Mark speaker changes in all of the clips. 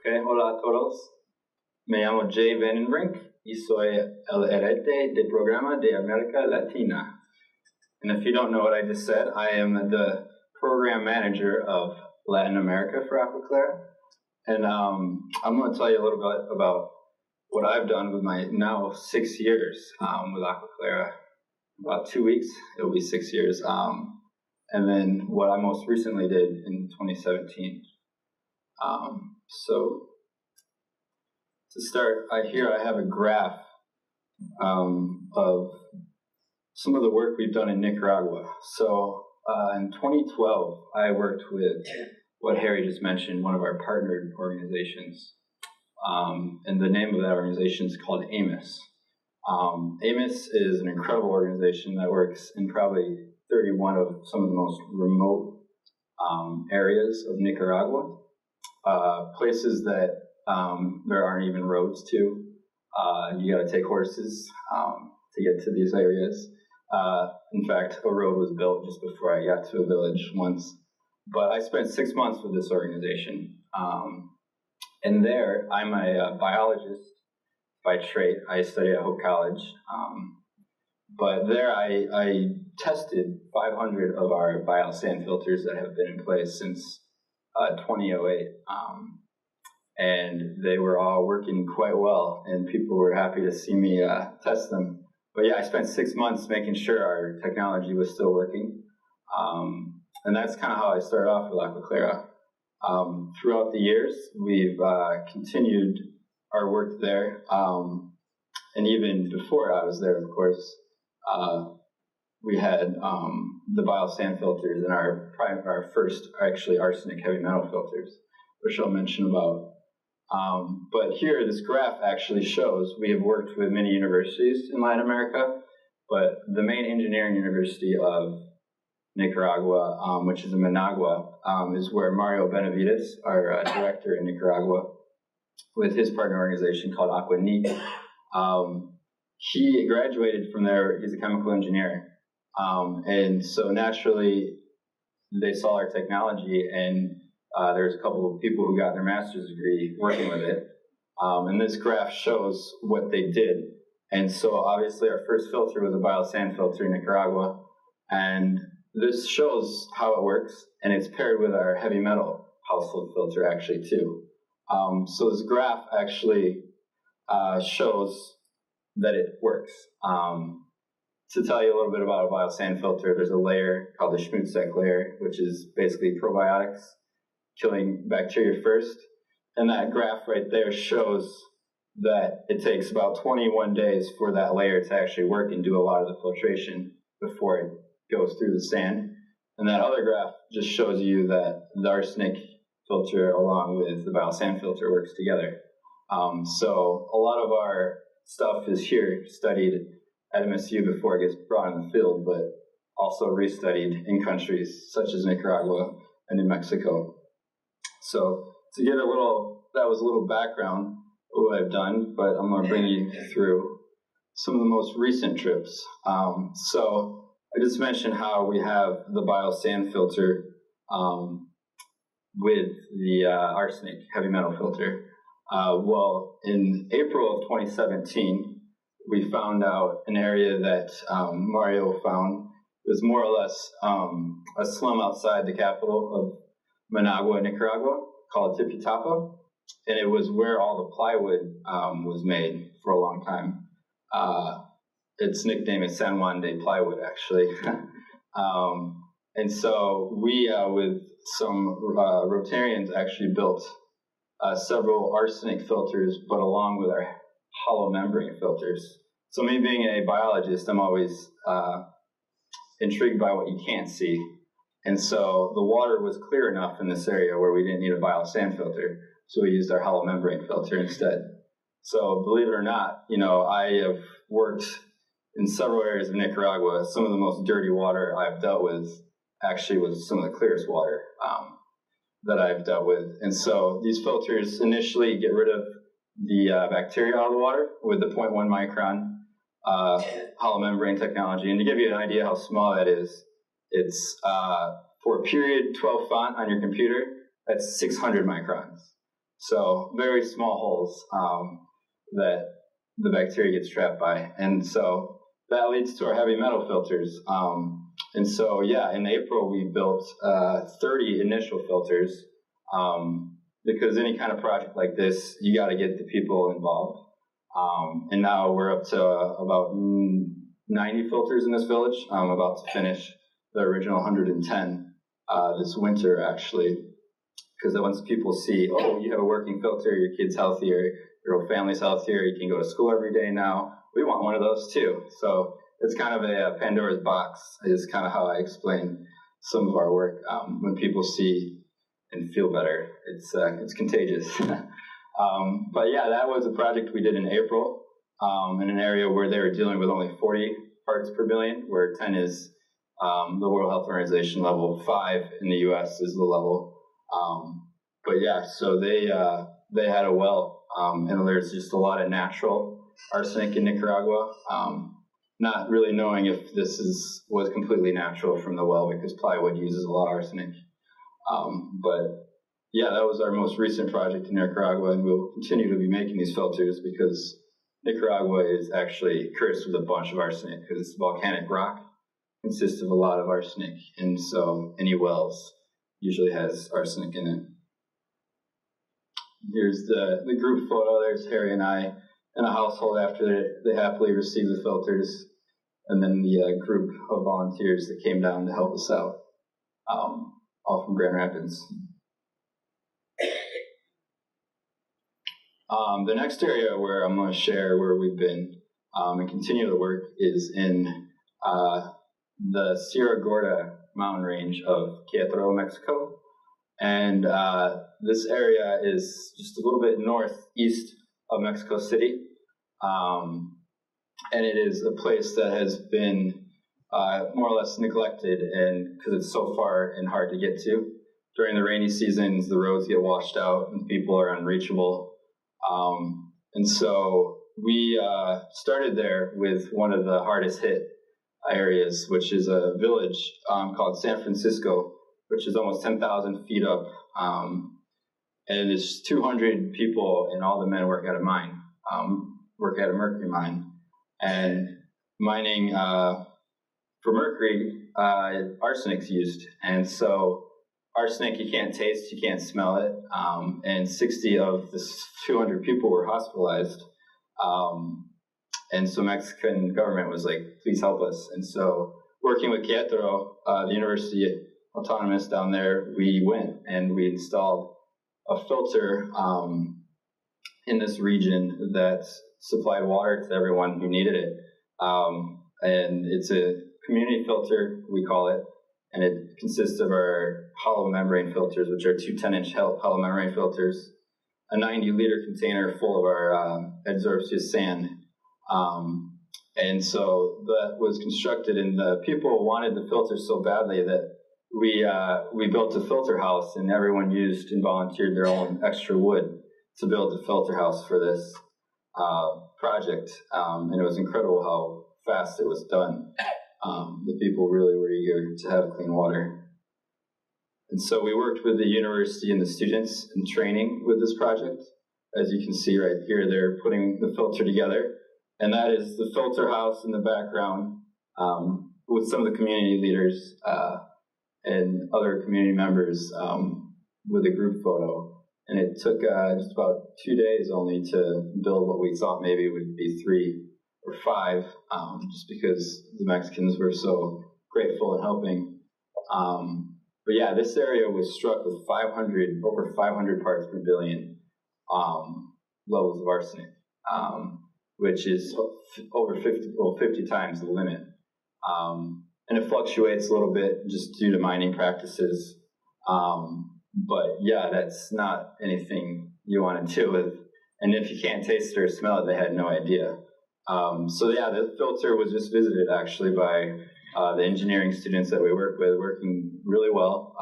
Speaker 1: Okay, hola a todos. Me llamo Jay Vandenbrink y soy el gerente de programa de América Latina. And if you don't know what I just said, I am the program manager of Latin America for Aqua Clara. And I'm going to tell you a little bit about what I've done with my now 6 years with Aqua Clara. About 2 weeks, it'll be 6 years. And then what I most recently did in 2017. So to start, I have a graph of some of the work we've done in Nicaragua. So in 2012, I worked with what Harry just mentioned, one of our partnered organizations. And the name of that organization is called AMIS. AMIS is an incredible organization that works in probably 31 of some of the most remote areas of Nicaragua, places that there aren't even roads to. You got to take horses to get to these areas. In fact, a road was built just before I got to a village once. But I spent 6 months with this organization. And there, I'm a biologist by trade. I study at Hope College. But there I tested 500 of our biosand filters that have been in place since 2008. And they were all working quite well, and people were happy to see me test them. But yeah, I spent 6 months making sure our technology was still working. And that's kind of how I started off with Aqua Clara. Throughout the years, we've continued our work there. And even before I was there, of course, we had the biosand filters and our first actually arsenic heavy metal filters, which I'll mention about. But here, this graph actually shows we have worked with many universities in Latin America, but the main engineering university of Nicaragua, which is in Managua, is where Mario Benavides, our director in Nicaragua, with his partner organization called Aqua Clara, he graduated from there. He's a chemical engineer. And so naturally, they saw our technology, and there's a couple of people who got their master's degree working with it. And this graph shows what they did. And so obviously our first filter was a biosand filter in Nicaragua. And this shows how it works, and it's paired with our heavy metal household filter actually too. So this graph actually shows that it works. To tell you a little bit about a biosand filter, there's a layer called the Schmutzek layer, which is basically probiotics, killing bacteria first. And that graph right there shows that it takes about 21 days for that layer to actually work and do a lot of the filtration before it goes through the sand. And that other graph just shows you that the arsenic filter along with the biosand filter works together. So a lot of our stuff is here studied at MSU before it gets brought in the field, but also restudied in countries such as Nicaragua and in Mexico. So to get that was a little background of what I've done, but I'm going to bring you through some of the most recent trips. So I just mentioned how we have the biosand filter with the arsenic heavy metal filter. Well, in April of 2017, we found out an area that Mario found. It was more or less a slum outside the capital of Managua, Nicaragua, called Tipitapa, and it was where all the plywood was made for a long time. Its nickname is San Juan de Plywood, actually. And so we, with some Rotarians, actually built several arsenic filters, but along with our hollow membrane filters. So me being a biologist, I'm always intrigued by what you can't see. And so the water was clear enough in this area where we didn't need a biosand filter, so we used our hollow membrane filter instead. So believe it or not, I have worked in several areas of Nicaragua. Some of the most dirty water I've dealt with actually was some of the clearest water that I've dealt with. And so these filters initially get rid of the bacteria out of the water with the 0.1 micron hollow membrane technology. And to give you an idea how small that is, it's for a period 12 font on your computer, that's 600 microns. So very small holes that the bacteria gets trapped by. And so that leads to our heavy metal filters. And so, yeah, in April, we built 30 initial filters because any kind of project like this, you got to get the people involved. And now we're up to about 90 filters in this village. I'm about to finish the original 110 this winter, actually, because once people see, oh, you have a working filter, your kid's healthier, your whole family's healthier, you can go to school every day now, we want one of those too. So it's kind of a Pandora's box is kind of how I explain some of our work. When people see and feel better, it's contagious. But yeah, that was a project we did in April in an area where they were dealing with only 40 parts per billion, where 10 is the World Health Organization level, 5 in the U.S. is the level. But yeah, so they had a well, and there's just a lot of natural arsenic in Nicaragua. Not really knowing if this was completely natural from the well, because plywood uses a lot of arsenic. But yeah, that was our most recent project in Nicaragua, and we'll continue to be making these filters because Nicaragua is actually cursed with a bunch of arsenic because it's volcanic rock, consists of a lot of arsenic, and so any wells usually has arsenic in it. Here's the group photo. There's Harry and I in a household after they happily received the filters, and then the group of volunteers that came down to help us out, all from Grand Rapids. The next area where I'm going to share where we've been and continue to work is in the Sierra Gorda mountain range of Kyoto, Mexico. And this area is just a little bit northeast of Mexico City. And it is a place that has been more or less neglected, and because it's so far and hard to get to. During the rainy seasons, the roads get washed out and people are unreachable. And so we started there with one of the hardest hit areas, which is a village called San Francisco, which is almost 10,000 feet up. And it's 200 people, and all the men work at a mine, work at a mercury mine. And mining for mercury, arsenic's used. And so arsenic you can't taste, you can't smell it. And 60 of the 200 people were hospitalized. And so Mexican government was like, please help us. And so working with Kyoto, the University Autonomous down there, we went and we installed a filter in this region that supplied water to everyone who needed it. And it's a community filter, we call it, and it consists of our hollow membrane filters, which are 2 10-inch hollow membrane filters, a 90-liter container full of our adsorptious sand. And so that was constructed, and the people wanted the filter so badly that we built a filter house, and everyone used and volunteered their own extra wood to build the filter house for this project. And it was incredible how fast it was done. The people really were eager to have clean water. And so we worked with the university and the students in training with this project. As you can see right here, they're putting the filter together. And that is the filter house in the background with some of the community leaders and other community members with a group photo. And it took just about 2 days only to build what we thought maybe would be 3 or 5, just because the Mexicans were so grateful and helping. But yeah, this area was struck with over 500 parts per billion levels of arsenic, which is over 50 times the limit. And it fluctuates a little bit just due to mining practices. But yeah, that's not anything you want to deal with. And if you can't taste it or smell it, they had no idea. So yeah, the filter was just visited actually by the engineering students that we work with, working really well.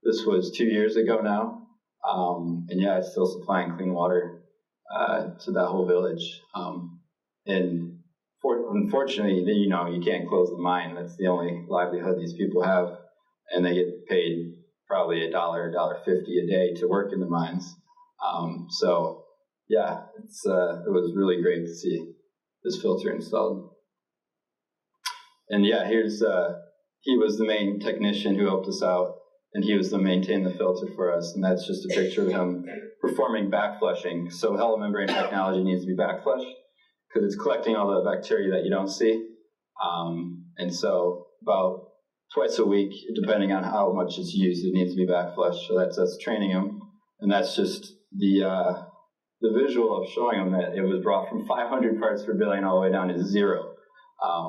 Speaker 1: This was 2 years ago now. And yeah, it's still supplying clean water to that whole village. And unfortunately, you can't close the mine. That's the only livelihood these people have. And they get paid probably $1, $1.50 a day to work in the mines. So yeah, it was really great to see this filter installed. And yeah, he was the main technician who helped us out, and he was to maintain the filter for us. And that's just a picture of him performing back flushing. So Holland membrane technology needs to be back flushed because it's collecting all the bacteria that you don't see. And so about twice a week, depending on how much it's used, it needs to be back flushed. So that's us training him, and that's just the visual of showing him that it was brought from 500 parts per billion all the way down to 0,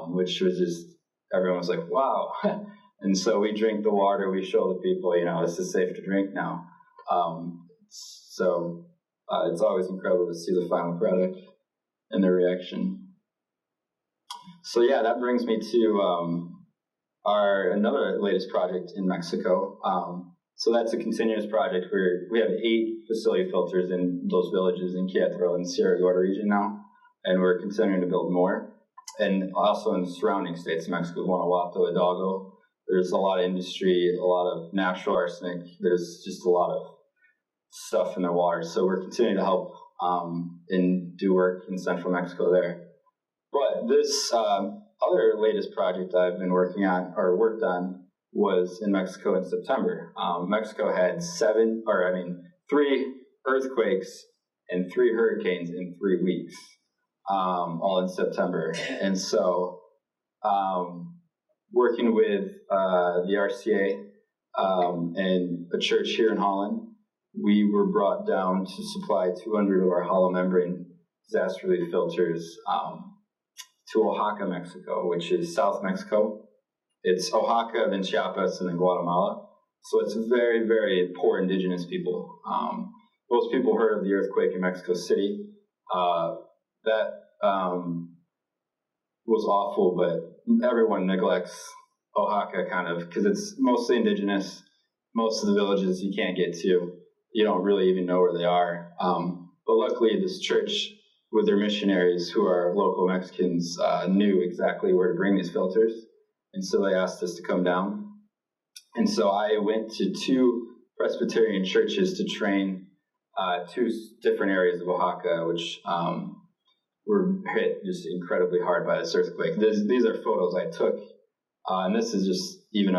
Speaker 1: which was just, everyone was like, wow. And so we drink the water, we show the people, this is safe to drink now. So it's always incredible to see the final product and the reaction. So yeah, that brings me to another latest project in Mexico. So that's a continuous project where we have 8 facility filters in those villages in Kyoto and Sierra Gorda region now, and we're continuing to build more. And also in the surrounding states of Mexico, Guanajuato, Hidalgo, there's a lot of industry, a lot of natural arsenic. There's just a lot of stuff in their water. So we're continuing to help and do work in central Mexico there. But this other latest project I've been worked on was in Mexico in September. Mexico had 3 earthquakes and 3 hurricanes in 3 weeks, all in September. And so working with the RCA and a church here in Holland, we were brought down to supply 200 of our hollow membrane disaster relief filters to Oaxaca, Mexico, which is South Mexico. It's Oaxaca, then Chiapas, and then Guatemala. So it's very, very poor indigenous people. Most people heard of the earthquake in Mexico City. That was awful, but everyone neglects Oaxaca kind of because it's mostly indigenous. Most of the villages you can't get to. You don't really even know where they are. But luckily, this church with their missionaries who are local Mexicans knew exactly where to bring these filters. And so they asked us to come down. And so I went to 2 Presbyterian churches to train 2 different areas of Oaxaca, which were hit just incredibly hard by this earthquake. These are photos I took, and this is just even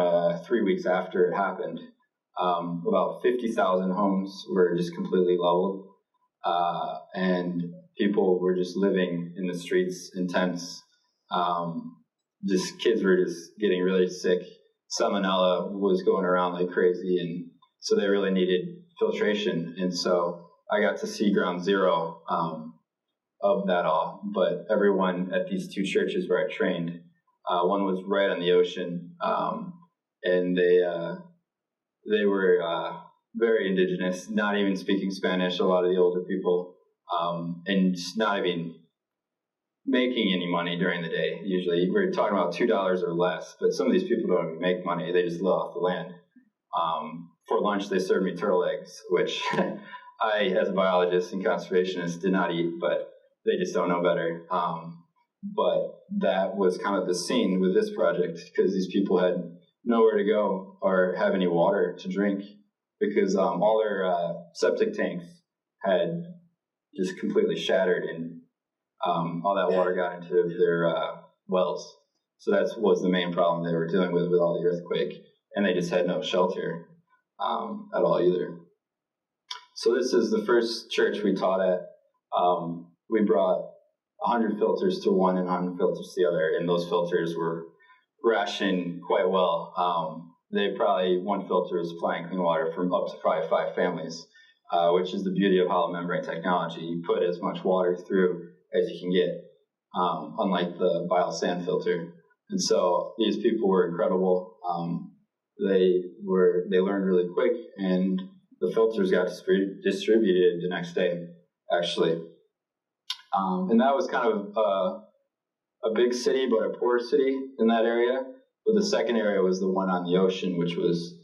Speaker 1: 3 weeks after it happened. About 50,000 homes were just completely leveled, and people were just living in the streets in tents. Just kids were just getting really sick. Salmonella was going around like crazy, and so they really needed filtration. And so I got to see ground zero of that all. But everyone at these 2 churches where I trained, one was right on the ocean, and they were very indigenous, not even speaking Spanish, a lot of the older people, and just not even making any money during the day. Usually we're talking about $2 or less, but some of these people don't even make money. They just live off the land. For lunch, they served me turtle eggs, which I, as a biologist and conservationist, did not eat, but they just don't know better. But that was kind of the scene with this project, because these people had nowhere to go or have any water to drink, because all their septic tanks had just completely shattered, and all that water got into their wells. So that was the main problem they were dealing with all the earthquake, and they just had no shelter at all either. So this is the first church we taught at. We brought 100 filters to one and 100 filters to the other, and those filters were rationed quite well. One filter was supplying clean water from up to probably 5 families, which is the beauty of hollow membrane technology. You put as much water through as you can get, unlike the bile sand filter. And so these people were incredible. They learned really quick, and the filters got distributed the next day, actually. And that was kind of a big city, but a poor city in that area. But the second area was the one on the ocean, which was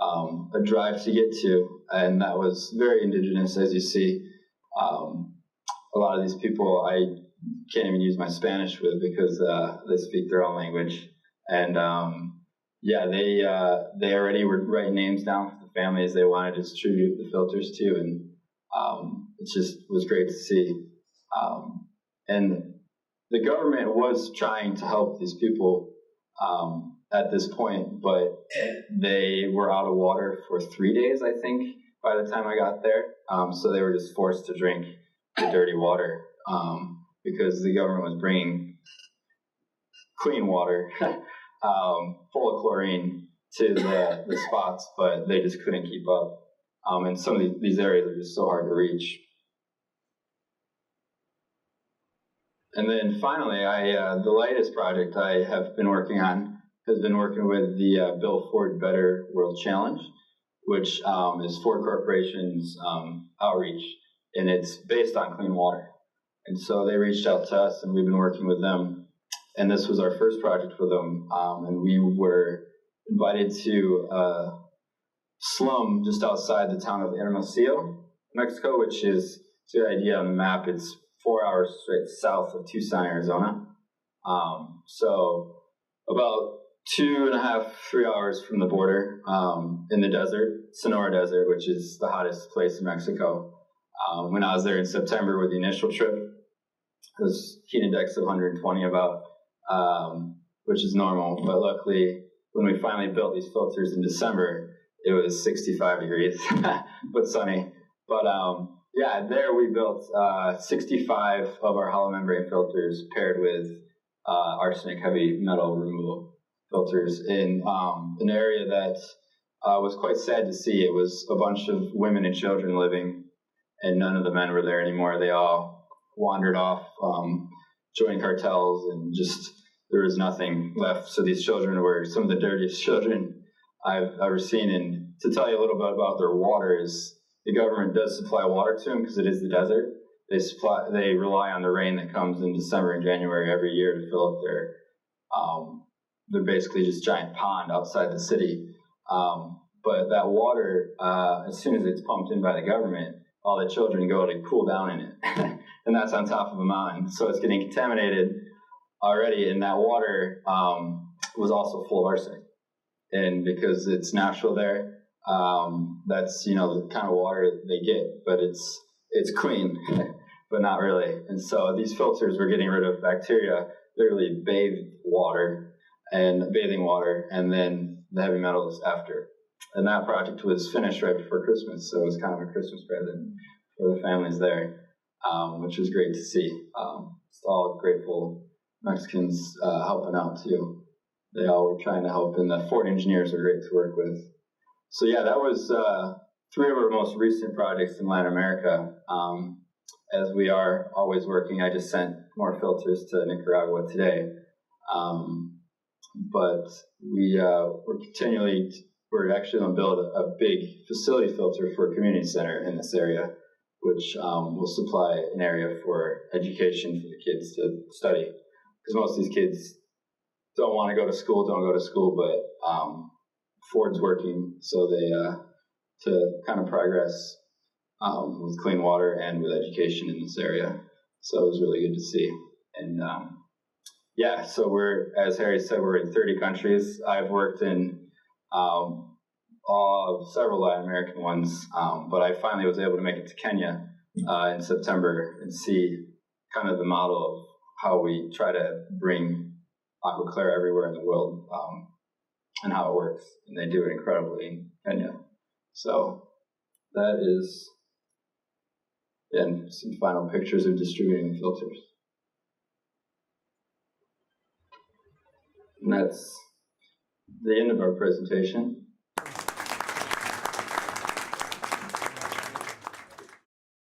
Speaker 1: a drive to get to, and that was very indigenous, as you see. A lot of these people I can't even use my Spanish with because they speak their own language. And they already were writing names down for the families they wanted to distribute the filters to. And It just was great to see. And the government was trying to help these people at this point, but they were out of water for 3 days, I think, by the time I got there. So they were just forced to drink the dirty water because the government was bringing clean water full of chlorine to the spots, but they just couldn't keep up. And some of these areas are just so hard to reach. And then finally, the latest project I have been working on has been working with the Build Ford Better World Challenge, which is Ford Corporation's outreach, and it's based on clean water. And so they reached out to us, and we've been working with them. And this was our first project with them, and we were invited to a slum just outside the town of Hermosillo, Mexico, which is, to the idea on the map, it's 4 hours straight south of Tucson, Arizona. So about 2.5, 3 hours from the border in the desert, Sonora Desert, which is the hottest place in Mexico. When I was there in September with the initial trip, it was heat index of 120 about, which is normal. But luckily, when we finally built these filters in December, it was 65 degrees, but sunny. But yeah, there we built 65 of our hollow membrane filters paired with arsenic heavy metal removal filters in an area that was quite sad to see. It was a bunch of women and children living, and none of the men were there anymore. They all wandered off, joined cartels, and just there was nothing left. So these children were some of the dirtiest children I've ever seen. And to tell you a little bit about their water is the government does supply water to them because it is the desert. They rely on the rain that comes in December and January every year to fill up their, they're basically just giant pond outside the city. But that water, as soon as it's pumped in by the government, all the children go to cool down in it. And that's on top of a mountain. So it's getting contaminated already, and that water was also full of arsenic. And because it's natural there, that's, you know, the kind of water they get, but it's clean, but not really. And so these filters were getting rid of bacteria, literally bathing water, and then the heavy metals after. And that project was finished right before Christmas, so it was kind of a Christmas present for the families there, which was great to see. It's all grateful Mexicans helping out too. They all were trying to help, and the Ford engineers are great to work with. So yeah, that was 3 of our most recent projects in Latin America. As we are always working, I just sent more filters to Nicaragua today. But we're actually going to build a big facility filter for a community center in this area, which will supply an area for education for the kids to study. Because most of these kids don't want to go to school, but Ford's working, so they to kind of progress with clean water and with education in this area. So it was really good to see. And yeah, so as Harry said, we're in 30 countries. I've worked in several Latin American ones, but I finally was able to make it to Kenya in September and see kind of the model of how we try to bring Aqua Clara everywhere in the world, and how it works. And they do it incredibly in Kenya. So that is, and some final pictures of distributing the filters. And that's the end of our presentation.